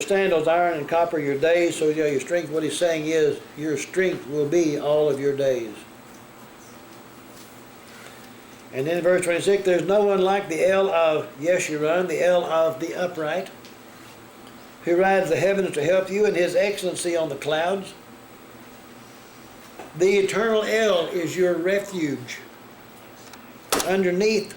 Sandals, iron, and copper your days, so your strength. What he's saying is, your strength will be all of your days. And then verse 26, there's no one like the El of Yeshurun, the El of the upright, who rides the heavens to help you, and his excellency on the clouds. The eternal El is your refuge. Underneath.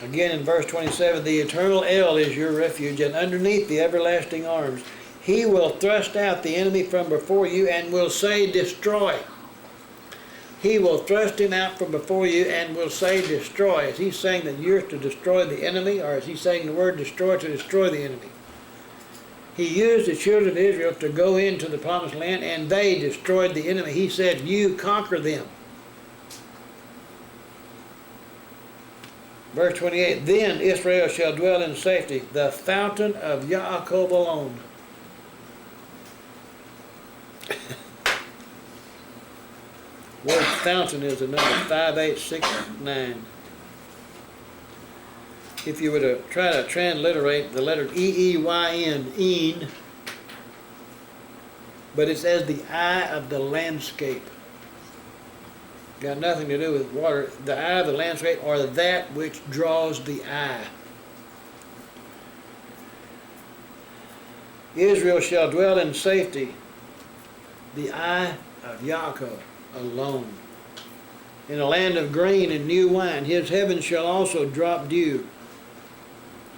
Again in verse 27, the eternal El is your refuge, and underneath the everlasting arms. He will thrust out the enemy from before you and will say, destroy. He will thrust him out from before you and will say, destroy. Is he saying that you're to destroy the enemy, or is he saying the word destroy to destroy the enemy? He used the children of Israel to go into the promised land, and they destroyed the enemy. He said, you conquer them. Verse 28, then Israel shall dwell in safety, the fountain of Yaakov alone. Word fountain is the number 5869. If you were to try to transliterate the letter E-E-Y-N, een, but it's as the eye of the landscape. Got nothing to do with water. The eye of the landscape, or that which draws the eye. Israel shall dwell in safety, the eye of Yaakov alone. In a land of grain and new wine, his heavens shall also drop dew.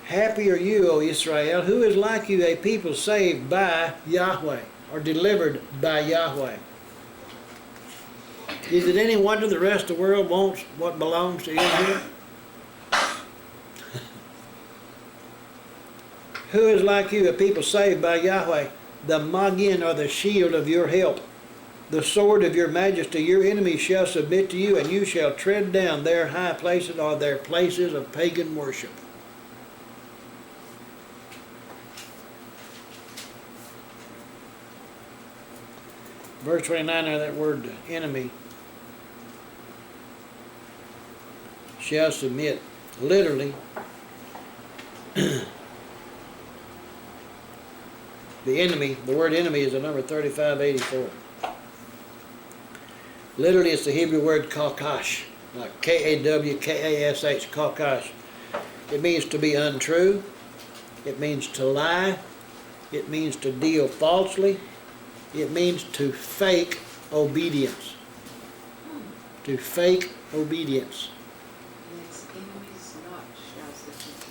Happy are you, O Israel, who is like you, a people saved by Yahweh, or delivered by Yahweh. Is it any wonder the rest of the world wants what belongs to Israel? Who is like you, a people saved by Yahweh, the Magin, or the shield of your help, the sword of your majesty? Your enemies shall submit to you, and you shall tread down their high places, or their places of pagan worship. Verse 29, there that word enemy. Shall submit. Literally, the enemy, the word enemy is the number 3584. Literally, it's the Hebrew word kawkash, like K-A-W-K-A-S-H, kawkash. It means to be untrue. It means to lie. It means to deal falsely. It means to fake obedience. To fake obedience. Its enemies not shall submit.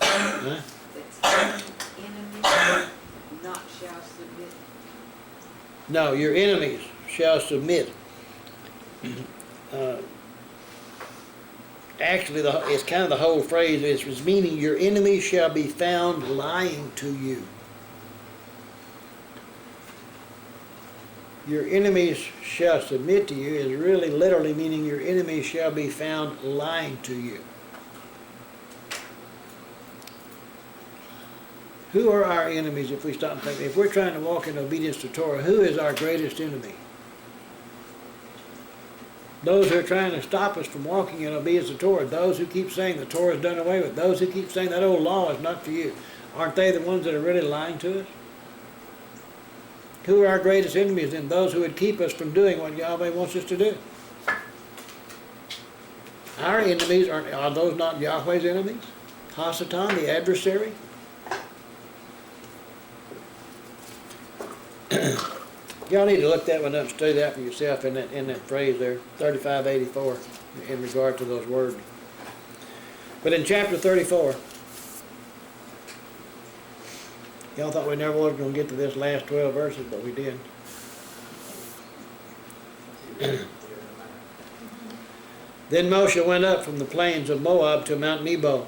Huh? Its enemies not shall submit. No, your enemies shall submit. Actually, it's kind of the whole phrase. It's meaning your enemies shall be found lying to you. Your enemies shall submit to you is really literally meaning your enemies shall be found lying to you. Who are our enemies if we stop and think? If we're trying to walk in obedience to Torah, who is our greatest enemy? Those who are trying to stop us from walking in obedience to Torah, those who keep saying the Torah is done away with, those who keep saying that old law is not for you, aren't they the ones that are really lying to us? Who are our greatest enemies then? Those who would keep us from doing what Yahweh wants us to do. Our enemies, are those not Yahweh's enemies? Hasatan, the adversary? Y'all need to look that one up and study that for yourself in that phrase there, 3584, in regard to those words. But in chapter 34, y'all thought we never was going to get to this last 12 verses, but we did. Then Moshe went up from the plains of Moab to Mount Nebo,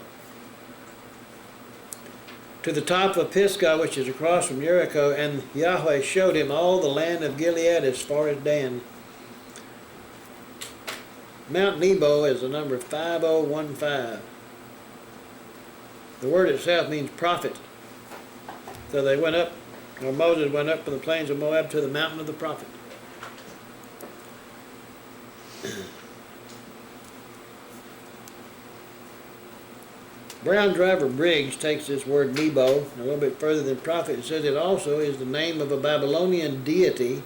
to the top of Pisgah, which is across from Jericho, and Yahweh showed him all the land of Gilead as far as Dan. Mount Nebo is the number 5015. The word itself means prophet. So they went up, or Moses went up from the plains of Moab to the mountain of the prophet. Brown Driver Briggs takes this word Nebo a little bit further than prophet and says it also is the name of a Babylonian deity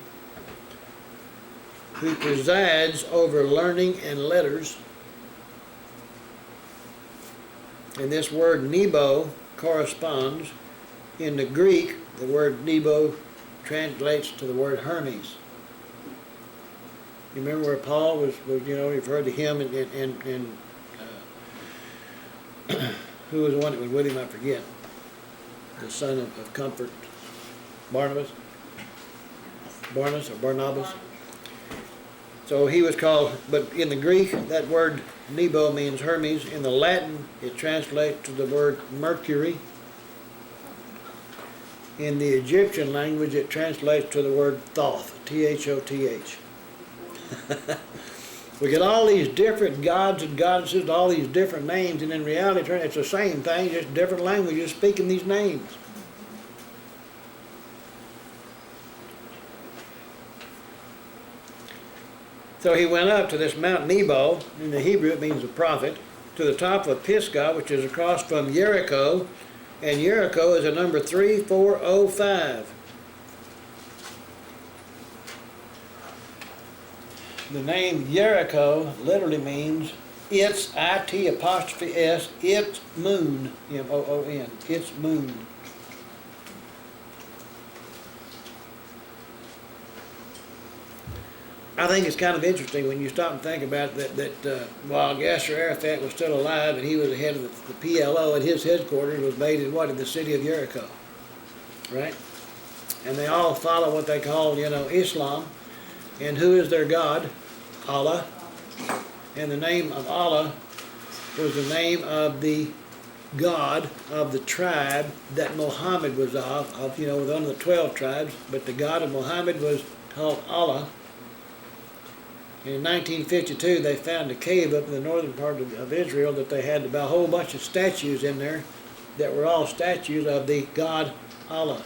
who presides over learning and letters. And this word Nebo corresponds in the Greek. The word Nebo translates to the word Hermes. You remember where Paul was you've heard of him and who was the one that was with him? I forget. The son of comfort. Barnabas or Barnabas. So he was called, but in the Greek, that word Nebo means Hermes. In the Latin, it translates to the word Mercury. In the Egyptian language, it translates to the word Thoth, T-H-O-T-H. We get all these different gods and goddesses, all these different names, and in reality, it's the same thing, just different languages speaking these names. So he went up to this Mount Nebo, in the Hebrew it means a prophet, to the top of Pisgah, which is across from Jericho, and Jericho is a number 3405. The name Jericho literally means its, I-T apostrophe S, its moon, M-O-O-N, its moon. I think it's kind of interesting when you stop and think about that while Yasser Arafat was still alive and he was the head of the PLO, and his headquarters was made in the city of Jericho, right? And they all follow what they call, Islam. And who is their God? Allah. And the name of Allah was the name of the God of the tribe that Muhammad was of one of the 12 tribes, but the God of Muhammad was called Allah. And in 1952, they found a cave up in the northern part of Israel that they had about a whole bunch of statues in there that were all statues of the God Allah,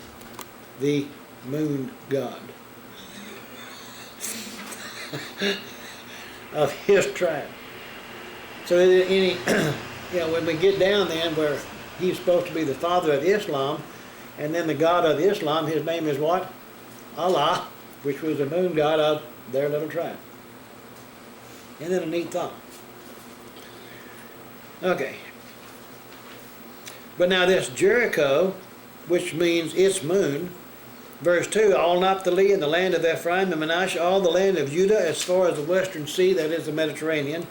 the moon god of his tribe. So when we get down then where he's supposed to be the father of Islam, and then the God of Islam, his name is what? Allah, which was the moon god of their little tribe. Isn't that a neat thought? Okay. But now this Jericho, which means its moon, verse 2, all Naphtali and the land of Ephraim and Manasseh, all the land of Judah as far as the western sea, that is the Mediterranean,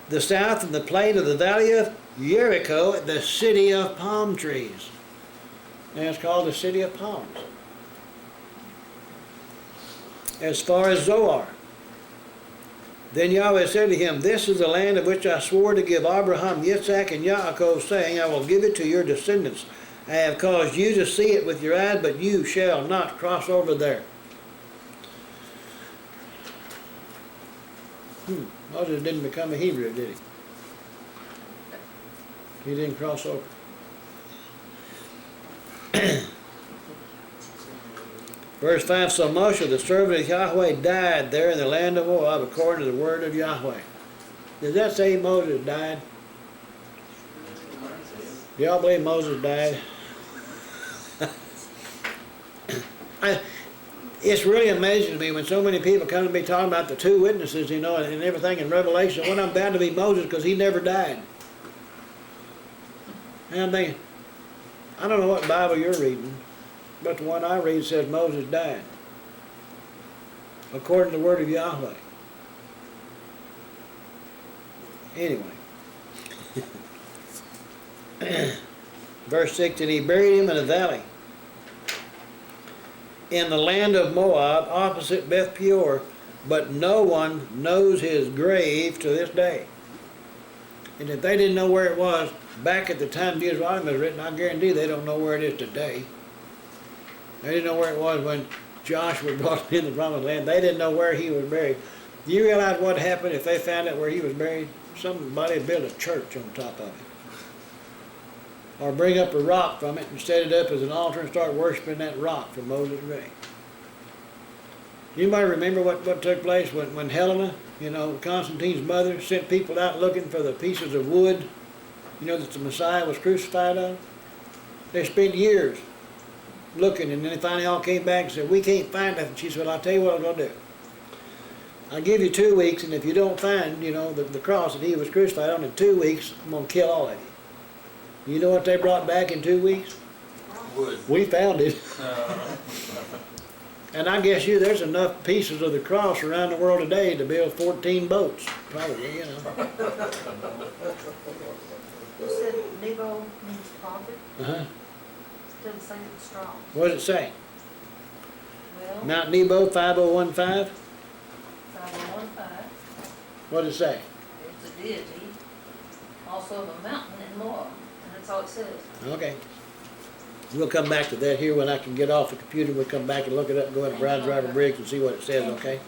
the south and the plain of the valley of Jericho, the city of palm trees. Now it's called the city of palms. As far as Zoar. Then Yahweh said to him, this is the land of which I swore to give Abraham, Yitzhak, and Yaakov, saying, I will give it to your descendants. I have caused you to see it with your eyes, but you shall not cross over there. Moses didn't become a Hebrew, did he? He didn't cross over. Verse 5, so Moshe, the servant of Yahweh, died there in the land of Moab according to the word of Yahweh. Does that say Moses died? Do y'all believe Moses died? It's really amazing to me when so many people come to me talking about the two witnesses, and everything in Revelation. One of them bound to be Moses because he never died. And I'm thinking, I don't know what Bible you're reading, but the one I read says Moses died, according to the word of Yahweh. Anyway. Verse 6, and he buried him in a valley in the land of Moab, opposite Beth Peor, but no one knows his grave to this day. And if they didn't know where it was back at the time Deuteronomy was written, I guarantee they don't know where it is today. They didn't know where it was when Joshua brought him in the promised land. They didn't know where he was buried. Do you realize what happened if they found out where he was buried? Somebody built a church on top of it. Or bring up a rock from it and set it up as an altar and start worshiping that rock from Moses' grave. Anybody remember what took place when Helena, Constantine's mother, sent people out looking for the pieces of wood, that the Messiah was crucified on? They spent years looking, and then they finally all came back and said, we can't find nothing. She said, I'll tell you what I'm going to do. I'll give you 2 weeks, and if you don't find, the cross that he was crucified on in 2 weeks, I'm going to kill all of you. You know what they brought back in 2 weeks? Wood. We found it. And I guess there's enough pieces of the cross around the world today to build 14 boats, probably, You said Nebo means prophet? Uh-huh. Doesn't say it's strong. What does it say? Well, Mount Nebo 5015? 5015, What does it say? it's a deity, also the mountain in Moab, and that's all it says. Okay. We'll come back to that here when I can get off the computer. We'll come back and look it up and go into Brown Driver Briggs and see what it says, okay?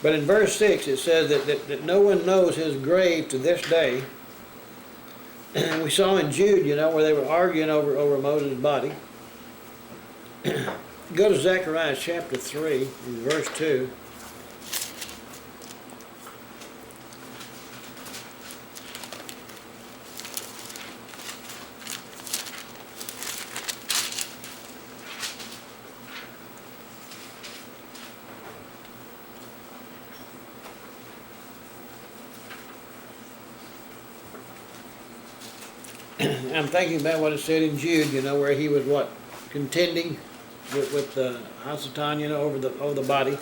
But in verse 6 it says that no one knows his grave to this day. And we saw in Jude, where they were arguing over Moses' body. Go to Zechariah chapter 3, in verse 2. I'm thinking about what it said in Jude, where he was contending with Hasatan, over the body.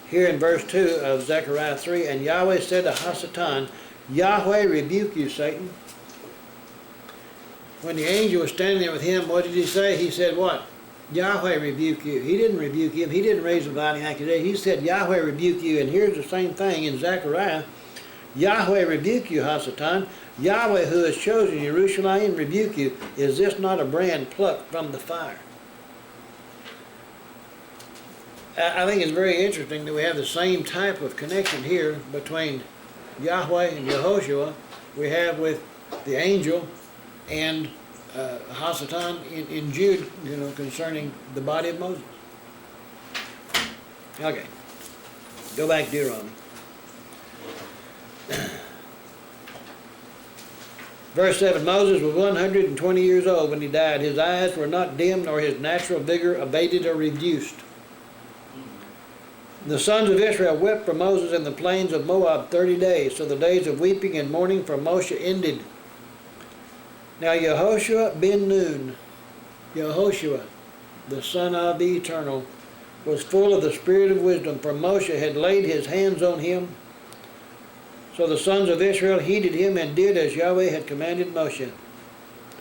Here in verse 2 of Zechariah 3, and Yahweh said to Hasatan, Yahweh rebuke you, Satan. When the angel was standing there with him, what did he say? He said what? Yahweh rebuke you. He didn't rebuke him. He didn't raise a binding accusation. He said, Yahweh rebuke you. And here's the same thing in Zechariah. Yahweh rebuke you, Hasatan. Yahweh who has chosen Jerusalem rebuke you. Is this not a brand plucked from the fire? I think it's very interesting that we have the same type of connection here between Yahweh and Yehoshua we have with the angel and Hasatan in Jude, concerning the body of Moses. Okay, go back to Deuteronomy. Verse 7, Moses was 120 years old when he died. His eyes were not dim, nor his natural vigor abated or reduced. The sons of Israel wept for Moses in the plains of Moab 30 days, so the days of weeping and mourning for Moshe ended. Now Yehoshua ben Nun, Yehoshua, the son of the Eternal, was full of the spirit of wisdom, for Moshe had laid his hands on him. So the sons of Israel heeded him and did as Yahweh had commanded Moshe.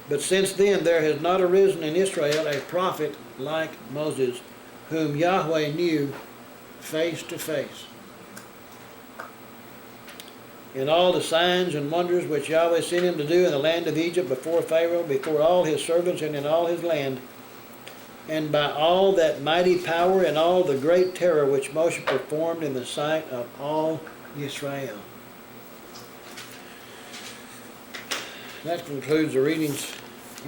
But since then there has not arisen in Israel a prophet like Moses, whom Yahweh knew face to face. In all the signs and wonders which Yahweh sent him to do in the land of Egypt before Pharaoh, before all his servants and in all his land, and by all that mighty power and all the great terror which Moshe performed in the sight of all Israel. That concludes the readings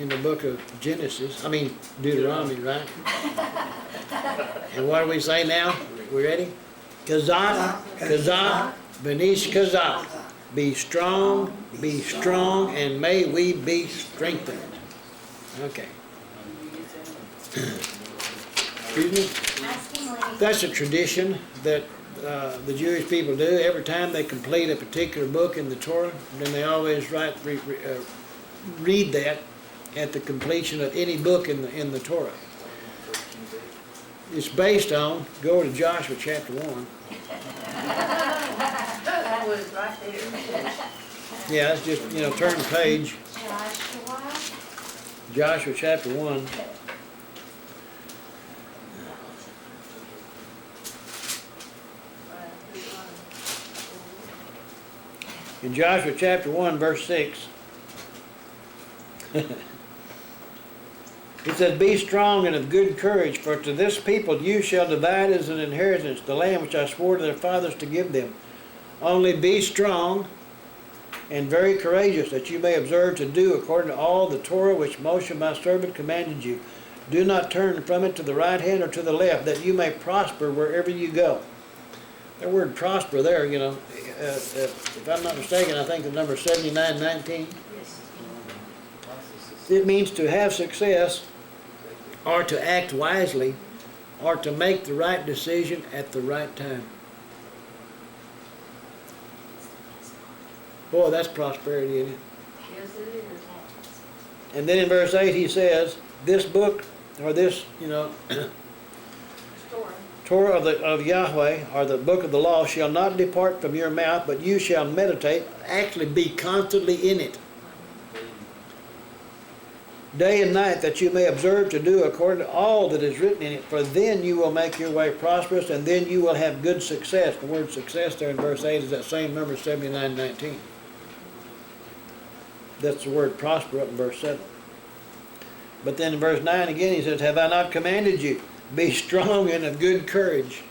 in the book of Deuteronomy, right? And what do we say now? We ready? Kazak, Kazak, Benish Kazak. Be strong, and may we be strengthened. Okay. Excuse me? That's a tradition that the Jewish people do. Every time they complete a particular book in the Torah, then they always read that at the completion of any book in the Torah. It's based on, go to Joshua chapter 1. That was right there. Yeah, it's just, turn the page. Joshua chapter 1. In Joshua chapter 1, verse 6, it says, Be strong and of good courage, for to this people you shall divide as an inheritance the land which I swore to their fathers to give them. Only be strong and very courageous, that you may observe to do according to all the Torah which Moshe my servant commanded you. Do not turn from it to the right hand or to the left, that you may prosper wherever you go. The word prosper there, if I'm not mistaken, I think the number 7919. Yes. It means to have success, or to act wisely, or to make the right decision at the right time. Boy, that's prosperity, isn't it? Yes, it is. And then in verse 8 he says, this book, or this, Story. Torah of Yahweh, or the book of the law, shall not depart from your mouth, but you shall meditate, actually be constantly in it, day and night, that you may observe to do according to all that is written in it, for then you will make your way prosperous, and then you will have good success. The word success there in verse 8 is that same number, 7919. That's the word prosper up in verse 7. But then in verse 9 again he says, have I not commanded you? Be strong and of good courage.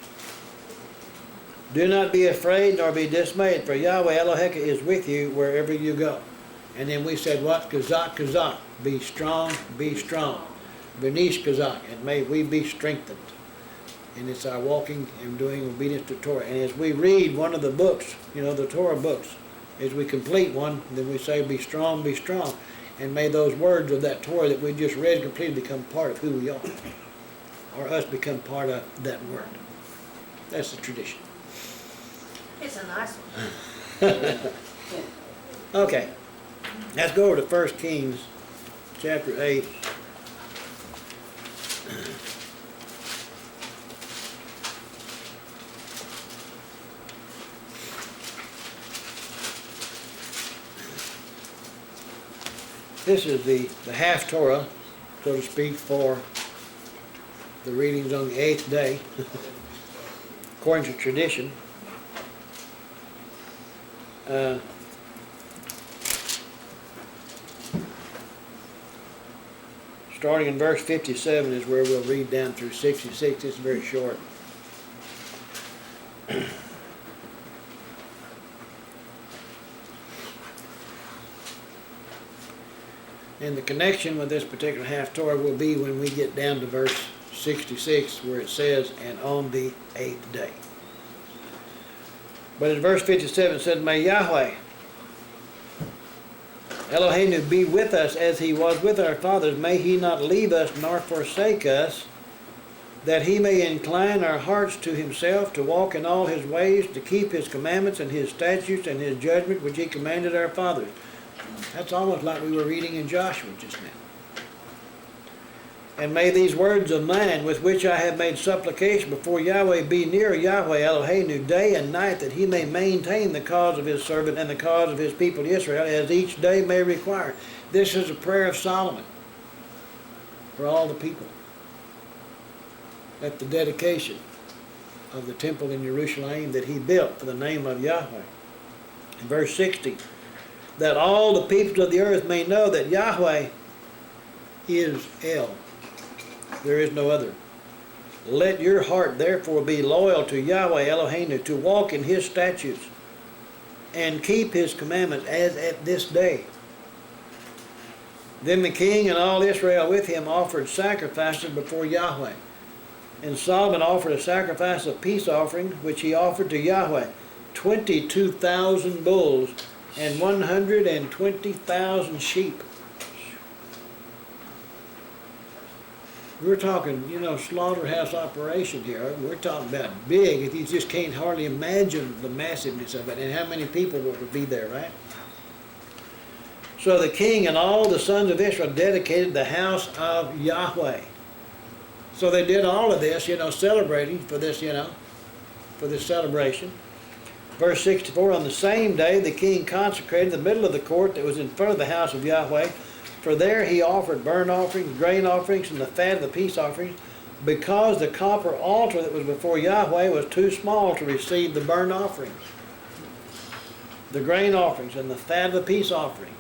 Do not be afraid nor be dismayed, for Yahweh Eloheka is with you wherever you go. And then we said what? Kazak, kazak. Be strong, be strong. Benish kazak. And may we be strengthened. And it's our walking and doing obedience to Torah. And as we read one of the books, the Torah books, as we complete one, then we say be strong, be strong. And may those words of that Torah that we just read completely become part of who we are. Or us become part of that word. That's the tradition. It's a nice one. Okay. Let's go over to 1 Kings chapter 8. This is the half Torah, so to speak, for the readings on the 8th day, according to tradition. Starting in verse 57 is where we'll read down through 66. It's very short. And the connection with this particular half Torah will be when we get down to verse 66, where it says, and on the 8th day. But in verse 57 it said, may Yahweh Eloheinu be with us as he was with our fathers. May he not leave us nor forsake us, that he may incline our hearts to himself, to walk in all his ways, to keep his commandments and his statutes and his judgment which he commanded our fathers. That's almost like we were reading in Joshua just now. And may these words of mine, with which I have made supplication before Yahweh, be near Yahweh Eloheinu day and night, that he may maintain the cause of his servant and the cause of his people Israel, as each day may require. This is a prayer of Solomon for all the people at the dedication of the temple in Jerusalem that he built for the name of Yahweh. In verse 60, that all the peoples of the earth may know that Yahweh is El. There is no other. Let your heart therefore be loyal to Yahweh Eloheinu, to walk in his statutes and keep his commandments as at this day. Then the king and all Israel with him offered sacrifices before Yahweh. And Solomon offered a sacrifice of peace offering, which he offered to Yahweh, 22,000 bulls and 120,000 sheep. We're talking, slaughterhouse operation here. We're talking about big. If you just can't hardly imagine the massiveness of it and how many people would be there, right? So the king and all the sons of Israel dedicated the house of Yahweh. So they did all of this, celebrating for this, for this celebration. Verse 64, on the same day the king consecrated the middle of the court that was in front of the house of Yahweh. For there he offered burnt offerings, grain offerings, and the fat of the peace offerings, because the copper altar that was before Yahweh was too small to receive the burnt offerings, the grain offerings, and the fat of the peace offerings.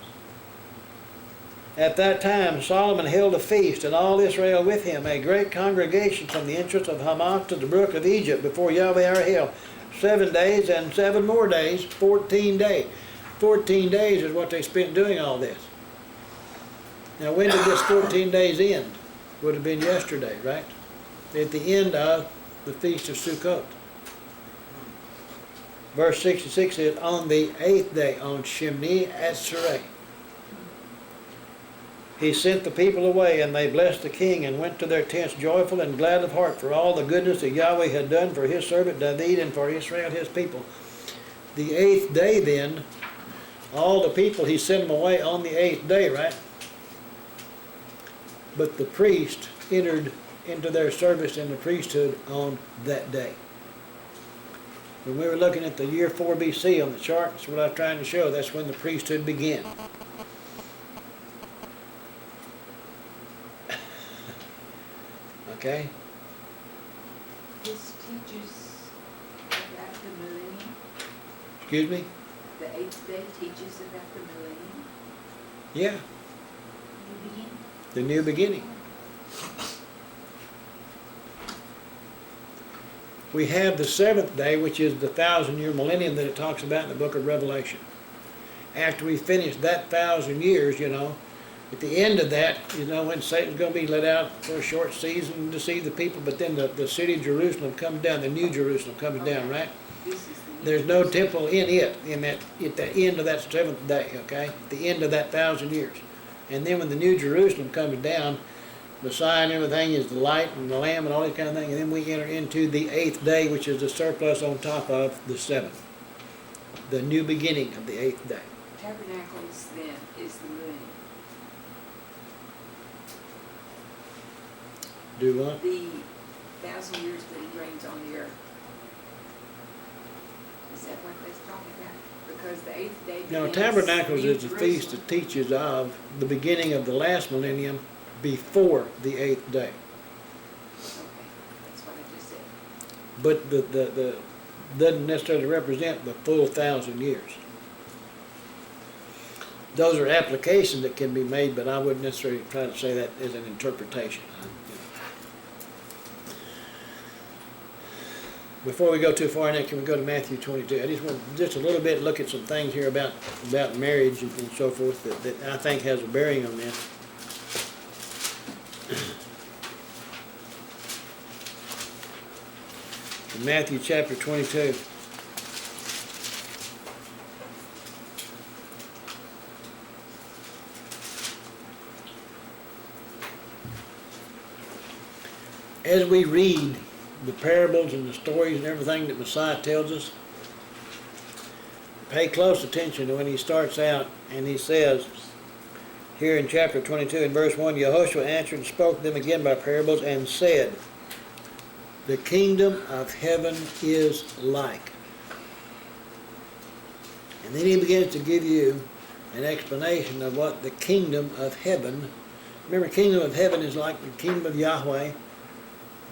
At that time Solomon held a feast, and all Israel with him, a great congregation from the entrance of Hamath to the brook of Egypt before Yahweh our hill, 7 days and 7 more days, 14 days. 14 days is what they spent doing all this. Now when did this 14 days end? Would have been yesterday, right? At the end of the Feast of Sukkot. Verse 66 says, on the 8th day, on Shemini Atzeret, he sent the people away, and they blessed the king, and went to their tents joyful and glad of heart for all the goodness that Yahweh had done for his servant David and for Israel his people. The 8th day then, all the people, he sent them away on the 8th day, right? But the priest entered into their service in the priesthood on that day. When we were looking at the year 4 BC on the chart, that's what I was trying to show. That's when the priesthood began. Okay? This teaches about the millennium. Excuse me? The 8th day teaches about the millennium. Yeah, New beginning. the new beginning. We have the 7th day, which is the 1,000-year millennium that it talks about in the book of Revelation. After we finish that 1,000 years, at the end of that, when Satan's going to be let out for a short season to deceive the people, but then the city of Jerusalem comes down, the new Jerusalem comes down, right? This is the new There's no Jerusalem. temple in it, at the end of that 7th day, okay? At the end of that 1,000 years. And then when the new Jerusalem comes down, Messiah and everything is the light and the Lamb and all that kind of thing, and then we enter into the 8th day, which is the surplus on top of the 7th. The new beginning of the 8th day. Tabernacles then is the millennium. Do what? The 1,000 years that he reigns on the earth. Is that what that's talking about? Because the 8th day Now, begins Tabernacles New is the feast Jerusalem. that teaches of the beginning of the last millennium before the 8th day. Okay, that's what I just said. But the doesn't necessarily represent the full 1,000 years. Those are applications that can be made, but I wouldn't necessarily try to say that as an interpretation. Before we go too far in that, can we go to Matthew 22? I just want just a little bit look at some things here about marriage and so forth that I think has a bearing on this. In Matthew chapter 22. As we read the parables and the stories and everything that Messiah tells us, pay close attention to when he starts out and he says, here in chapter 22 in verse 1, Yehoshua answered and spoke to them again by parables and said, the kingdom of heaven is like. And then he begins to give you an explanation of what the kingdom of heaven, remember, kingdom of heaven is like the kingdom of Yahweh,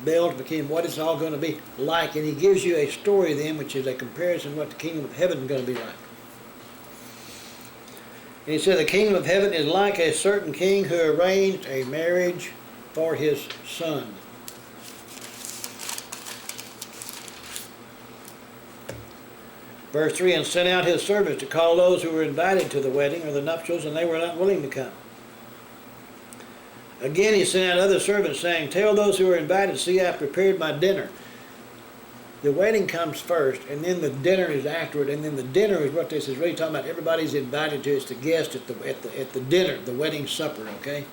the ultimate kingdom, what it's all going to be like. And he gives you a story then, which is a comparison of what the kingdom of heaven is going to be like. And he said, the kingdom of heaven is like a certain king who arranged a marriage for his son. Verse 3, and sent out his servants to call those who were invited to the wedding or the nuptials, and they were not willing to come. Again he sent out other servants, saying, tell those who are invited, see, I have prepared my dinner. The wedding comes first, and then the dinner is afterward, and then the dinner is what this is really talking about. Everybody's invited to. It's the guest at the dinner, the wedding supper, okay?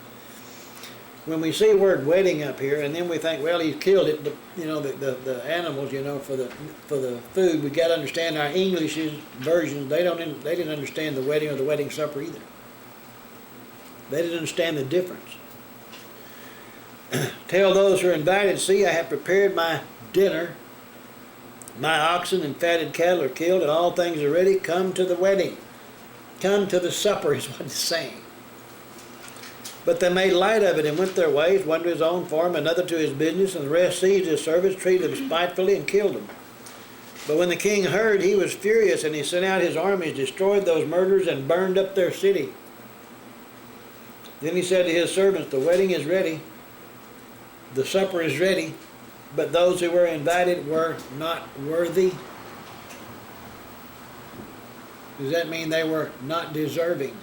When we see the word wedding up here, and then we think, well, he killed it, but the animals, for the food, we got to understand our English versions. They didn't understand the wedding or the wedding supper either. They didn't understand the difference. Tell those who are invited, see, I have prepared my dinner. My oxen and fatted cattle are killed, and all things are ready. Come to the wedding. Come to the supper is what it's saying. But they made light of it and went their ways, one to his own farm, another to his business, and the rest seized his servants, treated them spitefully, and killed them. But when the king heard, he was furious, and he sent out his armies, destroyed those murderers, and burned up their city. Then he said to his servants, the wedding is ready, the supper is ready, but those who were invited were not worthy. Does that mean they were not deserving?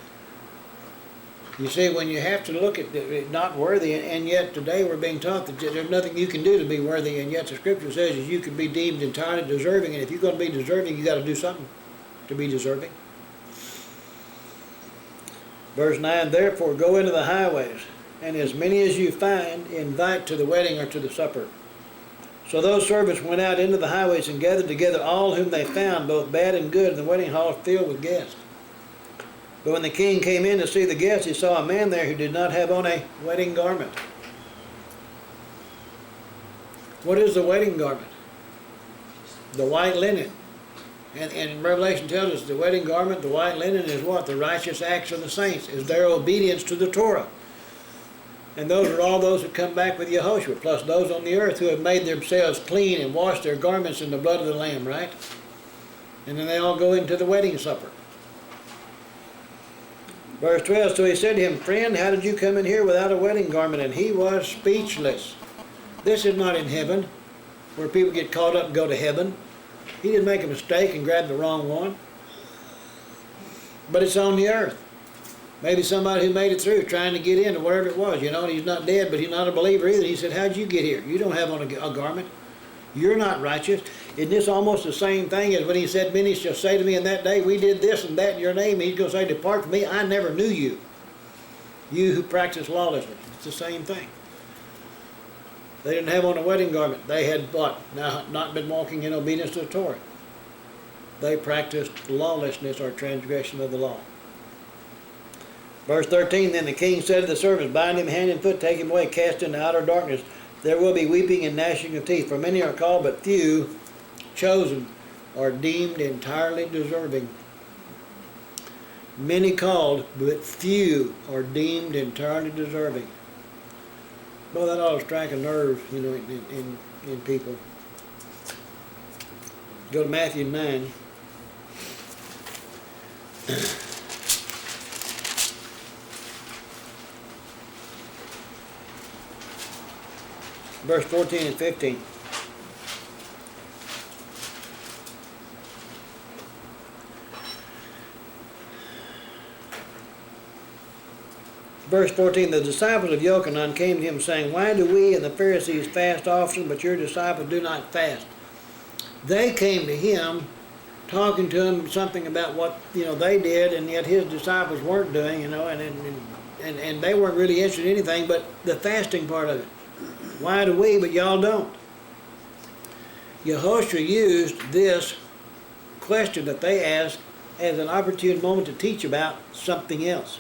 You see, when you have to look at it, not worthy, and yet today we're being taught that there's nothing you can do to be worthy, and yet the Scripture says that you can be deemed entirely deserving, and if you're going to be deserving, you got to do something to be deserving. Verse 9, therefore go into the highways, and as many as you find, invite to the wedding or to the supper. So those servants went out into the highways and gathered together all whom they found, both bad and good, and the wedding hall filled with guests. But when the king came in to see the guests, he saw a man there who did not have on a wedding garment. What is the wedding garment? The white linen. And Revelation tells us the wedding garment, the white linen, is what? The righteous acts of the saints, is their obedience to the Torah. And those are all those who come back with Yehoshua, plus those on the earth who have made themselves clean and washed their garments in the blood of the Lamb, right? And then they all go into the wedding supper. Verse 12, so he said to him, friend, how did you come in here without a wedding garment? And he was speechless. This is not in heaven, where people get caught up and go to heaven. He didn't make a mistake and grab the wrong one. But it's on the earth. Maybe somebody who made it through trying to get in or whatever it was, you know, and he's not dead, but he's not a believer either. He said, how'd you get here? You don't have on a garment. You're not righteous. Isn't this almost the same thing as when he said, many shall say to me in that day, we did this and that in your name. He's going to say, depart from me, I never knew you. You who practice lawlessness. It's the same thing. They didn't have on a wedding garment. They had what? Now, not been walking in obedience to the Torah. They practiced lawlessness or transgression of the law. Verse 13, then the king said to the servants, bind him hand and foot, take him away, cast into outer darkness. There will be weeping and gnashing of teeth, for many are called, but few chosen are deemed entirely deserving. Many called, but few are deemed entirely deserving. Boy, that ought to strike a nerve, you know, in people. Go to Matthew 9. Verse 14 and 15. Verse 14, the disciples of Yochanan came to him saying, why do we and the Pharisees fast often, but your disciples do not fast? They came to him talking to him something about what, you know, they did, and yet his disciples weren't doing, you know, and they weren't really interested in anything but the fasting part of it. Why do we, but y'all don't? Yehoshua used this question that they asked as an opportune moment to teach about something else.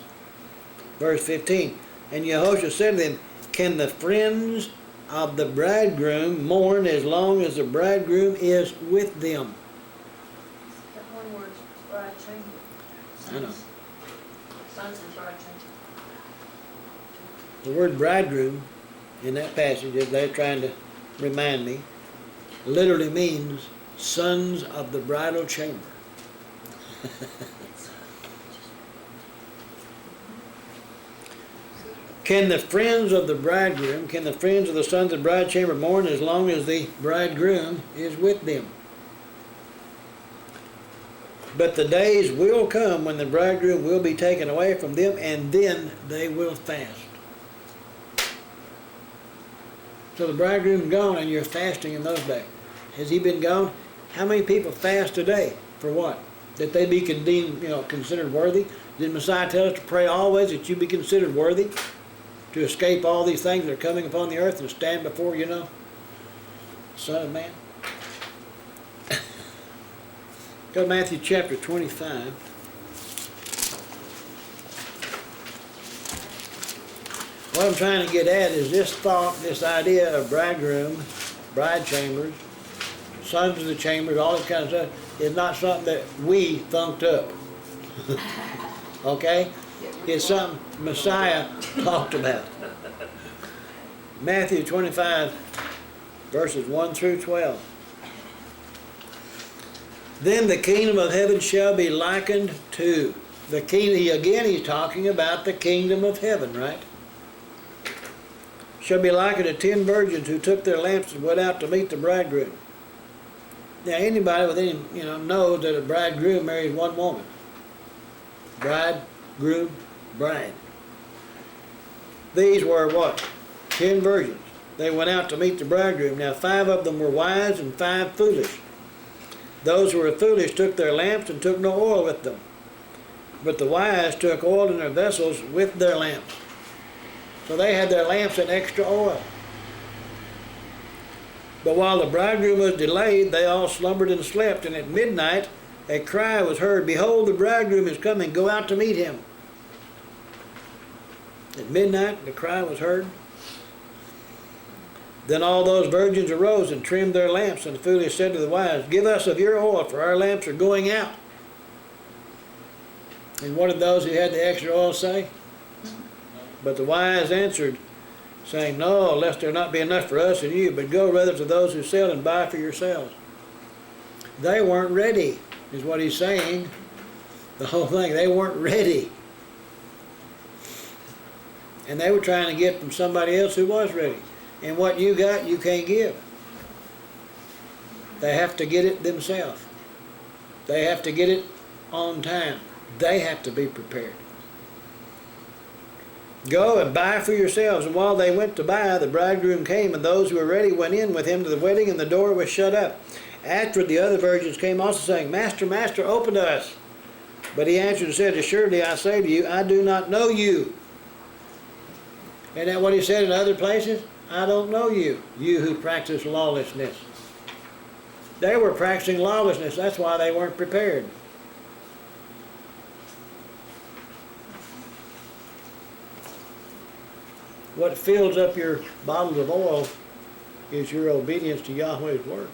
Verse 15, and Yehoshua said to them, can the friends of the bridegroom mourn as long as the bridegroom is with them? That one word's bride chamber. I know. Sons and bride chamber. The word bridegroom in that passage, as they're trying to remind me, literally means sons of the bridal chamber. Can the friends of the bridegroom, can the friends of the sons of the bride chamber mourn as long as the bridegroom is with them? But the days will come when the bridegroom will be taken away from them, and then they will fast. So the bridegroom's gone and you're fasting in those days. Has he been gone? How many people fast today? For what? That they be deemed, you know, considered worthy? Did Messiah tell us to pray always that you be considered worthy to escape all these things that are coming upon the earth and stand before, you know, Son of Man? Go to Matthew chapter 25. What I'm trying to get at is this thought, this idea of bridegroom, bride chambers, sons of the chambers, all this kind of stuff, is not something that we thunked up. Okay? It's something Messiah talked about. Matthew 25, verses 1 through 12. Then the kingdom of heaven shall be likened to the kingdom. Again, he's talking about the kingdom of heaven, right? Shall be likened to 10 virgins who took their lamps and went out to meet the bridegroom. Now, anybody with any, you know, knows that a bridegroom marries one woman. bridegroom, bride. These were what? 10 virgins. They went out to meet the bridegroom. Now 5 of them were wise and 5 foolish. Those who were foolish took their lamps and took no oil with them. But the wise took oil in their vessels with their lamps. So they had their lamps and extra oil. But while the bridegroom was delayed, they all slumbered and slept. And at midnight a cry was heard, "Behold, the bridegroom is coming, go out to meet him." At midnight the cry was heard. Then all those virgins arose and trimmed their lamps, and the foolish said to the wise, "Give us of your oil, for our lamps are going out." And what did those who had the extra oil say? But the wise answered, saying, "No, lest there not be enough for us and you, but go rather to those who sell and buy for yourselves." They weren't ready, is what he's saying. The whole thing, they weren't ready. And they were trying to get from somebody else who was ready. And what you got, you can't give. They have to get it themselves. They have to get it on time. They have to be prepared. Go and buy for yourselves. And while they went to buy, the bridegroom came, and those who were ready went in with him to the wedding, and the door was shut up. After the other virgins came also, saying, "Master, Master, open to us." But he answered and said, "Assuredly I say to you, I do not know you." Isn't that what he said in other places? I don't know you, you who practice lawlessness. They were practicing lawlessness. That's why they weren't prepared. What fills up your bottles of oil is your obedience to Yahweh's word.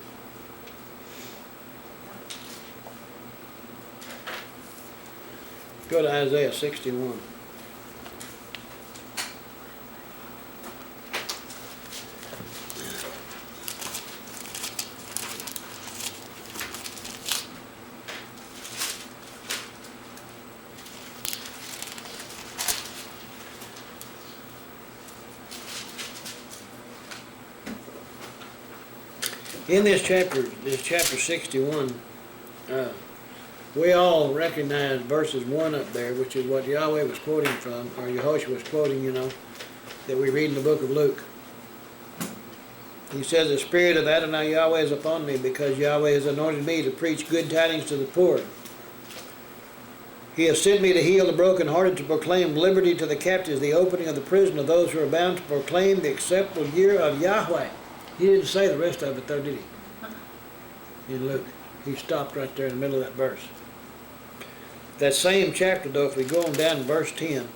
Go to Isaiah 61. In this chapter 61, we all recognize verses 1 up there, which is what Yahweh was quoting from, or Yehoshua was quoting, that we read in the book of Luke. He says, "The Spirit of Adonai Yahweh is upon me, because Yahweh has anointed me to preach good tidings to the poor. He has sent me to heal the brokenhearted, to proclaim liberty to the captives, the opening of the prison of those who are bound, to proclaim the acceptable year of Yahweh." He didn't say the rest of it though, did he? In Luke. He stopped right there in the middle of that verse. That same chapter though, if we go on down to verse 10.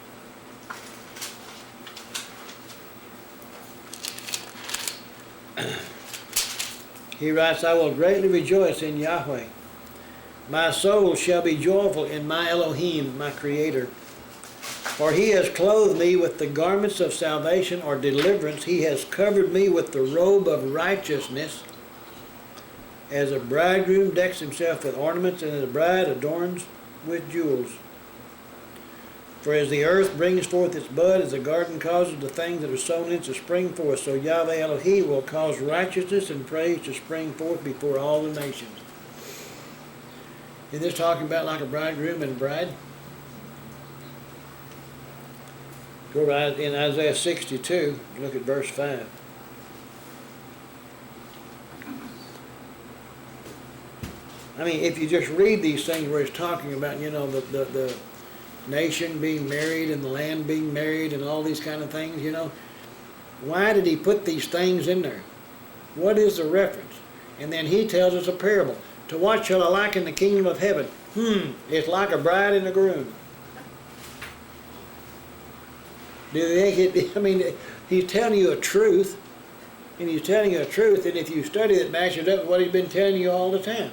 He writes, "I will greatly rejoice in Yahweh. My soul shall be joyful in my Elohim, my Creator. For he has clothed me with the garments of salvation or deliverance. He has covered me with the robe of righteousness. As a bridegroom decks himself with ornaments, and as a bride adorns with jewels. For as the earth brings forth its bud, as the garden causes the things that are sown in it to spring forth, so Yahweh Elohim will cause righteousness and praise to spring forth before all the nations." Is this talking about like a bridegroom and a bride? Go right in Isaiah 62, look at verse 5. I mean, if you just read these things where it's talking about, the nation being married and the land being married and all these kind of things, why did he put these things in there? What is the reference? And then he tells us a parable. "To what shall I liken the kingdom of heaven? It's like a bride and a groom." Do you think he's telling you a truth, and he's telling you a truth, and if you study it, it matches up with what he's been telling you all the time.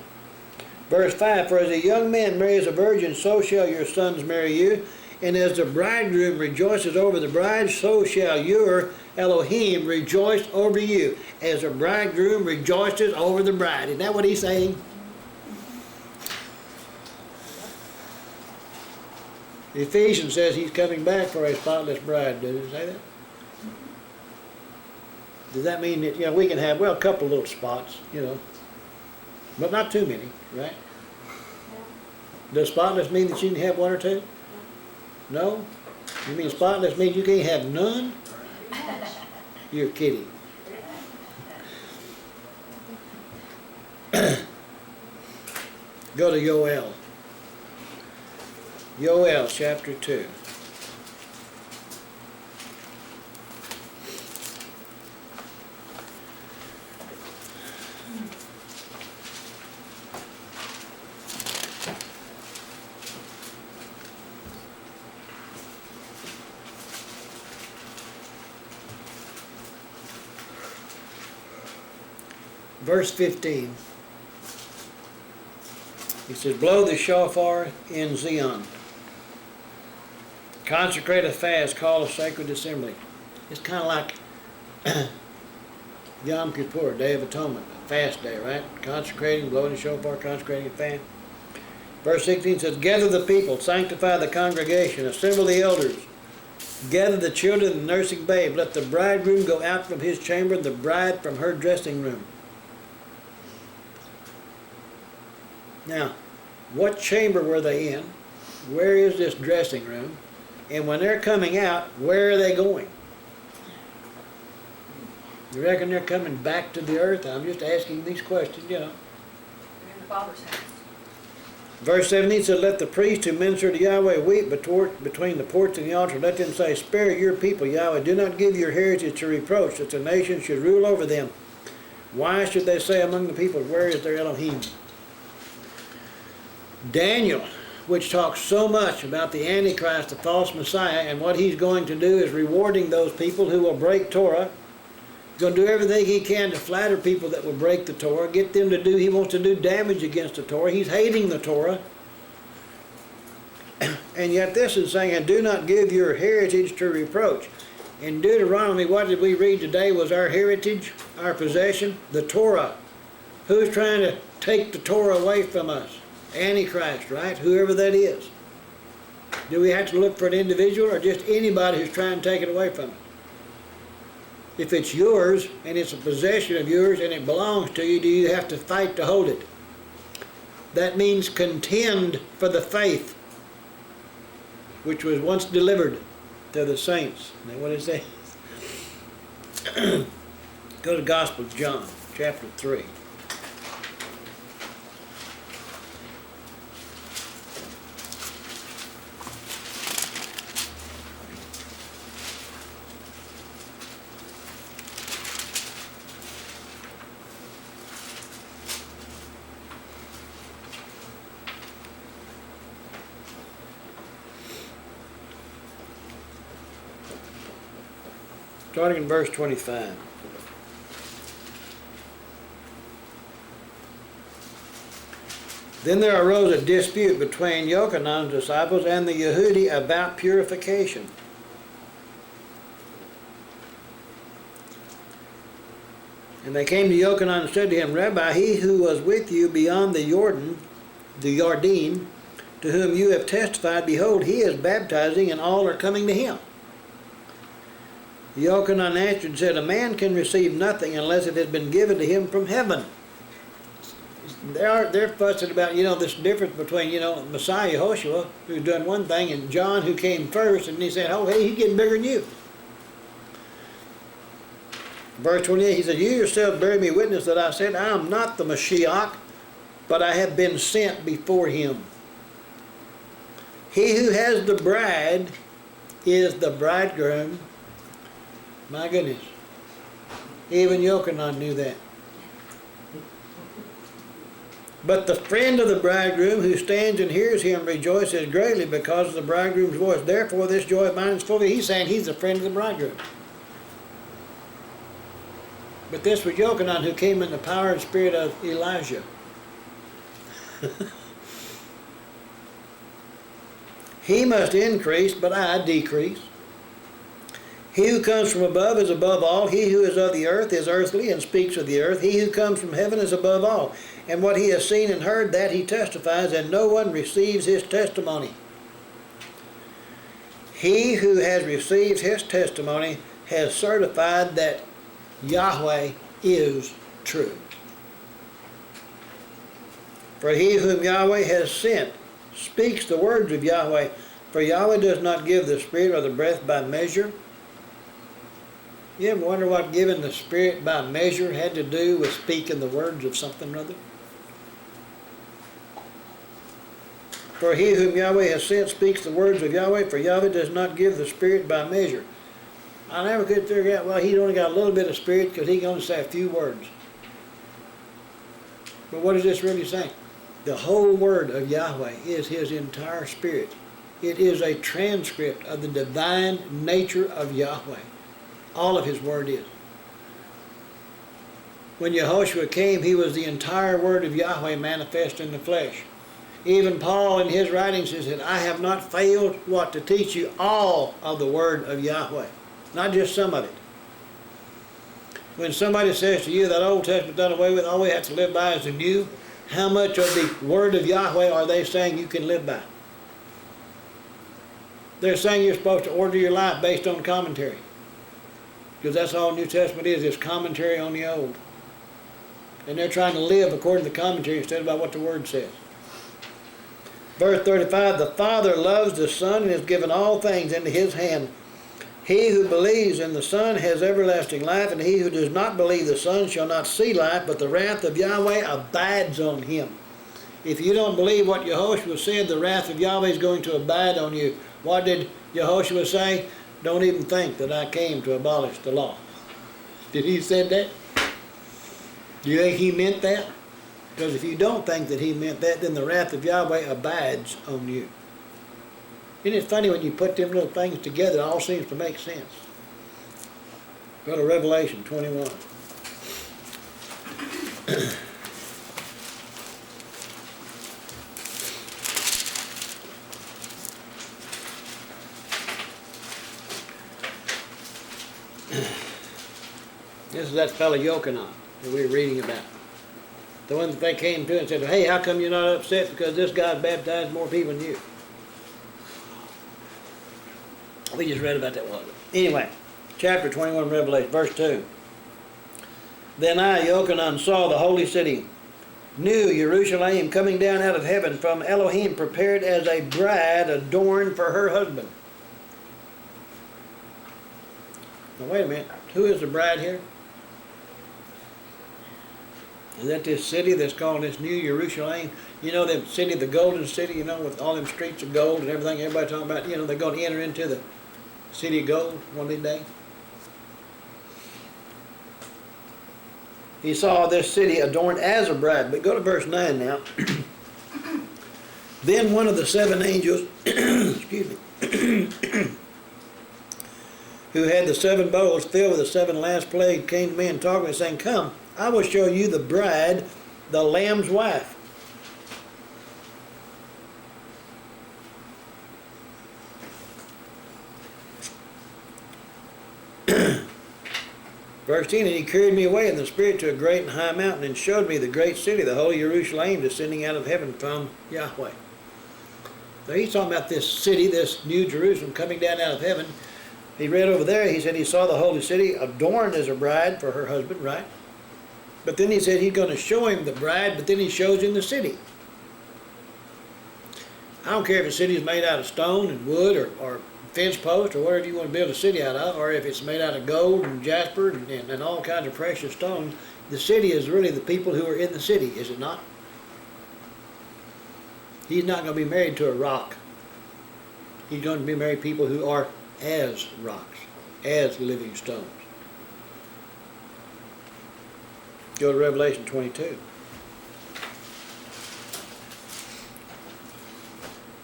Verse 5, "For as a young man marries a virgin, so shall your sons marry you. And as the bridegroom rejoices over the bride, so shall your Elohim rejoice over you." As a bridegroom rejoices over the bride. Isn't that what he's saying? Ephesians says he's coming back for a spotless bride. Does it say that? Does that mean that, we can have, a couple little spots, but not too many, right? Does spotless mean that you can have one or two? No? You mean spotless means you can't have none? You're kidding. Go to Yoel. Yoel chapter 2. Verse 15. He says, blow the shofar in Zion. Consecrate a fast, call a sacred assembly. It's kind of like Yom Kippur, Day of Atonement, a fast day, right? Consecrating, blowing the shofar, consecrating a fast. Verse 16 says, gather the people, sanctify the congregation, assemble the elders, gather the children and the nursing babe. Let the bridegroom go out from his chamber, and the bride from her dressing room. Now, what chamber were they in? Where is this dressing room? And when they're coming out, where are they going? You reckon they're coming back to the earth? I'm just asking these questions, you know. They're in the Father's house. Verse 17 says, let the priest who minister to Yahweh weep between the porch and the altar. Let them say, spare your people, Yahweh. Do not give your heritage to reproach, that the nation should rule over them. Why should they say among the people, where is their Elohim? Daniel, which talks so much about the Antichrist, the false Messiah, and what he's going to do is rewarding those people who will break Torah. He's going to do everything he can to flatter people that will break the Torah, get them to do, he wants to do damage against the Torah. He's hating the Torah. And yet this is saying, and do not give your heritage to reproach. In Deuteronomy, what did we read today was our heritage, our possession? The Torah. Who's trying to take the Torah away from us? Antichrist, right? Whoever that is. Do we have to look for an individual or just anybody who's trying to take it away from us? If it's yours and it's a possession of yours and it belongs to you, do you have to fight to hold it? That means contend for the faith which was once delivered to the saints. Is that what it says? Go to the Gospel of John, chapter 3. Starting in verse 25. Then there arose a dispute between Yochanan's disciples and the Yehudi about purification. And they came to Yochanan and said to him, Rabbi, he who was with you beyond the Jordan, to whom you have testified, behold, he is baptizing, and all are coming to him. Yochanan answered and said, a man can receive nothing unless it has been given to him from heaven. They're fussing about, this difference between, Messiah, Yehoshua, who's done one thing, and John, who came first, and he said, oh, hey, he's getting bigger than you. Verse 28, he said, you yourself bear me witness that I said, I am not the Mashiach, but I have been sent before him. He who has the bride is the bridegroom. My goodness. Even Yochanan knew that. But the friend of the bridegroom who stands and hears him rejoices greatly because of the bridegroom's voice. Therefore this joy of mine is full. He's saying he's a friend of the bridegroom. But this was Yochanan, who came in the power and spirit of Elijah. He must increase, but I decrease. He who comes from above is above all. He who is of the earth is earthly and speaks of the earth. He who comes from heaven is above all. And what he has seen and heard, that he testifies, and no one receives his testimony. He who has received his testimony has certified that Yahweh is true. For he whom Yahweh has sent speaks the words of Yahweh, For Yahweh does not give the Spirit or the breath by measure. You ever wonder what giving the Spirit by measure had to do with speaking the words of something or other? For he whom Yahweh has sent speaks the words of Yahweh, for Yahweh does not give the Spirit by measure. I never could figure out why he only got a little bit of Spirit, because he can only say a few words. But what is this really saying? The whole word of Yahweh is his entire Spirit. It is a transcript of the divine nature of Yahweh. All of his word is. When Yehoshua came, he was the entire word of Yahweh manifest in the flesh. Even Paul in his writings said, I have not failed what to teach you all of the word of Yahweh, not just some of it. When somebody says to you that Old Testament done away with, all we have to live by is the new, how much of the word of Yahweh are they saying you can live by? They're saying you're supposed to order your life based on commentary. Because that's all New Testament is commentary on the Old. And they're trying to live according to the commentary instead of what the Word says. Verse 35, the Father loves the Son and has given all things into his hand. He who believes in the Son has everlasting life, and he who does not believe the Son shall not see life, but the wrath of Yahweh abides on him. If you don't believe what Yehoshua said, the wrath of Yahweh is going to abide on you. What did Yehoshua say? Don't even think that I came to abolish the law. Did he say that? Do you think he meant that? Because if you don't think that he meant that, then the wrath of Yahweh abides on you. Isn't it funny when you put them little things together, it all seems to make sense. Go to Revelation 21. This is that fellow Yochanan that we were reading about. The one that they came to and said, hey, how come you're not upset because this guy's baptized more people than you? We just read about that one. Anyway, chapter 21, Revelation, verse 2. Then I, Yochanan, saw the holy city, New Jerusalem, coming down out of heaven from Elohim, prepared as a bride adorned for her husband. Now wait a minute, who is the bride here? Is that this city that's called this New Jerusalem? You know the city, the golden city, you know, with all them streets of gold and everything everybody talking about, you know, they're going to enter into the city of gold one of these days. He saw this city adorned as a bride. But go to verse 9 now. Then one of the seven angels, excuse me, who had the seven bowls filled with the seven last plagues, came to me and talked to me, saying, come, I will show you the bride, the Lamb's wife. Verse 10, and he carried me away in the Spirit to a great and high mountain, and showed me the great city, the holy Jerusalem, descending out of heaven from Yahweh. So he's talking about this city, this New Jerusalem, coming down out of heaven. He read over there, he said he saw the holy city adorned as a bride for her husband, right? But then he said he's going to show him the bride, but then he shows him the city. I don't care if the city is made out of stone and wood or fence post or whatever you want to build a city out of, or if it's made out of gold and jasper and all kinds of precious stones. The city is really the people who are in the city, is it not? He's not going to be married to a rock. He's going to be married to people who are as rocks, as living stones. Go to Revelation 22.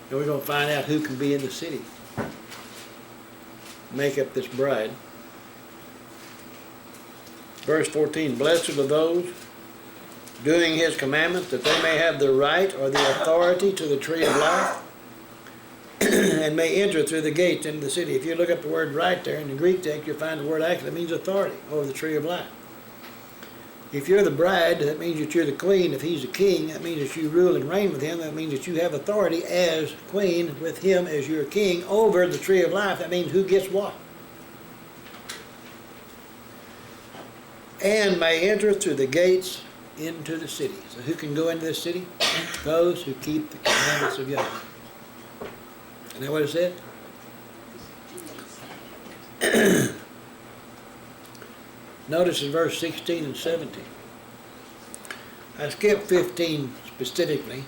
And we're going to find out who can be in the city. Make up this bride. Verse 14, blessed are those doing his commandments, that they may have the right or the authority to the tree of life, and may enter through the gates into the city. If you look up the word right there in the Greek text, you'll find the word actually means authority over the tree of life. If you're the bride, that means that you're the queen. If he's the king, that means that you rule and reign with him. That means that you have authority as queen with him as your king over the tree of life. That means who gets what. And may enter through the gates into the city. So who can go into this city? Those who keep the commandments of Yahweh. Isn't that what it said? Notice in verse 16 and 17. I skipped 15 specifically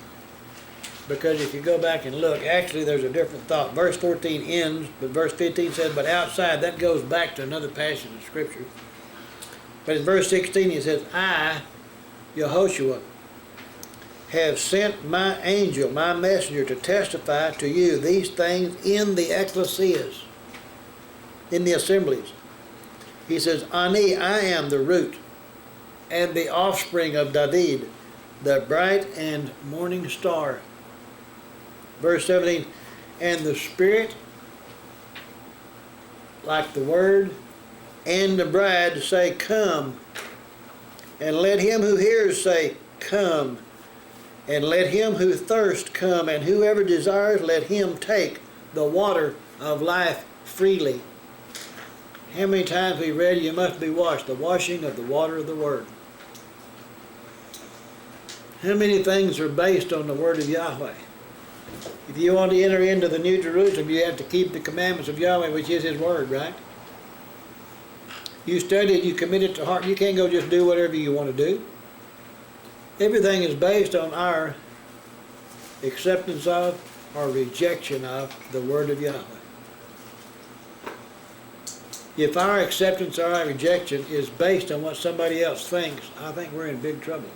because if you go back and look, actually there's a different thought. Verse 14 ends, but verse 15 says, but outside, that goes back to another passage of Scripture. But in verse 16 he says, I, Yehoshua, have sent my angel, my messenger, to testify to you these things in the ecclesias, in the assemblies. He says, Ani, I am the root and the offspring of David, the bright and morning star. Verse 17, and the Spirit, like the Word, and the bride say, come. And let him who hears say, come. And let him who thirsts come, and whoever desires, let him take the water of life freely. How many times we read, you must be washed, the washing of the water of the Word. How many things are based on the Word of Yahweh? If you want to enter into the New Jerusalem, you have to keep the commandments of Yahweh, which is His Word, right? You study it, you commit it to heart. You can't go just do whatever you want to do. Everything is based on our acceptance of or rejection of the Word of Yahweh. If our acceptance or our rejection is based on what somebody else thinks, I think we're in big trouble.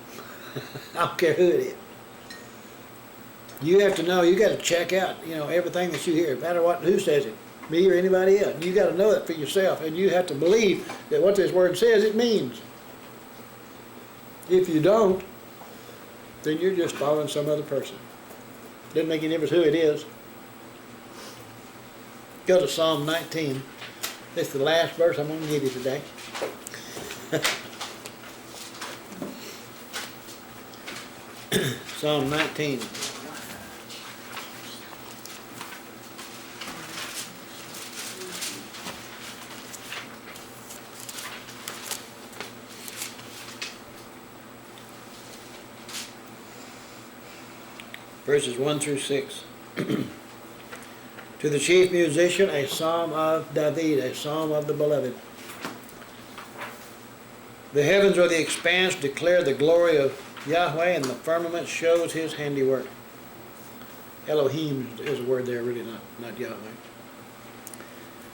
I don't care who it is. You have to know, you got to check out, everything that you hear, no matter who says it, me or anybody else. You got to know it for yourself, and you have to believe that what this word says, it means. If you don't, then you're just following some other person. Doesn't make any difference who it is. Go to Psalm 19. This is the last verse I'm going to give you today. Psalm 19. Verses 1 through 6. To the chief musician, a psalm of David, a psalm of the beloved. The heavens or the expanse declare the glory of Yahweh, and the firmament shows His handiwork. Elohim is a word there, really, not Yahweh.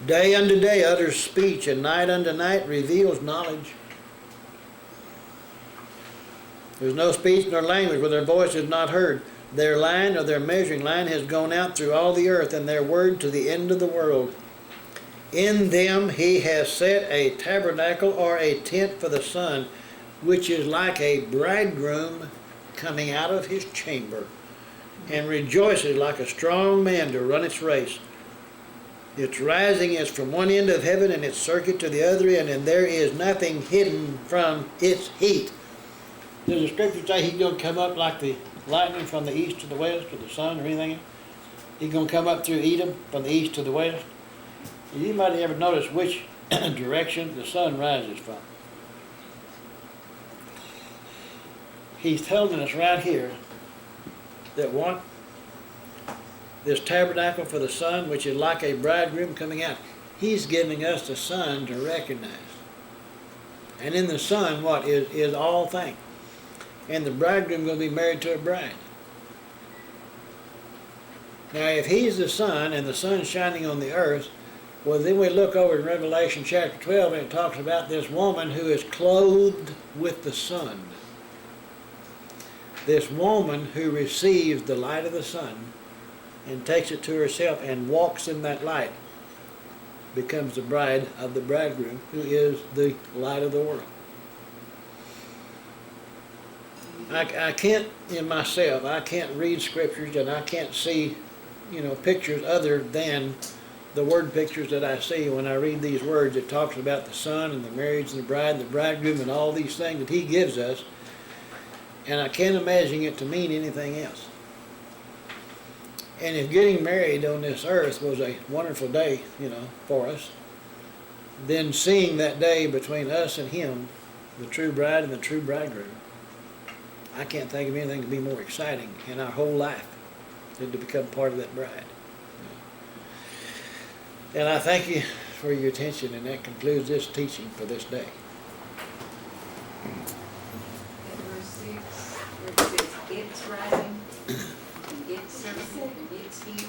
Day unto day utters speech, and night unto night reveals knowledge. There's no speech nor language where their voice is not heard. Their line or their measuring line has gone out through all the earth, and their word to the end of the world. In them He has set a tabernacle or a tent for the sun, which is like a bridegroom coming out of his chamber, and rejoices like a strong man to run its race. Its rising is from one end of heaven, and its circuit to the other end, and there is nothing hidden from its heat. Does the Scripture say He's going to come up like the lightning from the east to the west, or the sun, or anything? He's going to come up through Edom from the east to the west. Did anybody ever notice which direction the sun rises from? He's telling us right here that what? This tabernacle for the sun, which is like a bridegroom coming out. He's giving us the sun to recognize. And in the sun, what is all things. And the bridegroom going to be married to a bride. Now, if He's the sun and the sun's shining on the earth, well, then we look over in Revelation chapter 12, and it talks about this woman who is clothed with the sun. This woman who receives the light of the sun and takes it to herself and walks in that light becomes the bride of the bridegroom, who is the light of the world. I can't, in myself, I can't read scriptures, and I can't see, pictures other than the word pictures that I see when I read these words. It talks about the son and the marriage and the bride and the bridegroom and all these things that He gives us, and I can't imagine it to mean anything else. And if getting married on this earth was a wonderful day, for us, then seeing that day between us and Him, the true bride and the true bridegroom, I can't think of anything to be more exciting in our whole life than to become part of that bride. And I thank you for your attention, and that concludes this teaching for this day. At verse 6, where it says, its writing, and its circle, and its heel,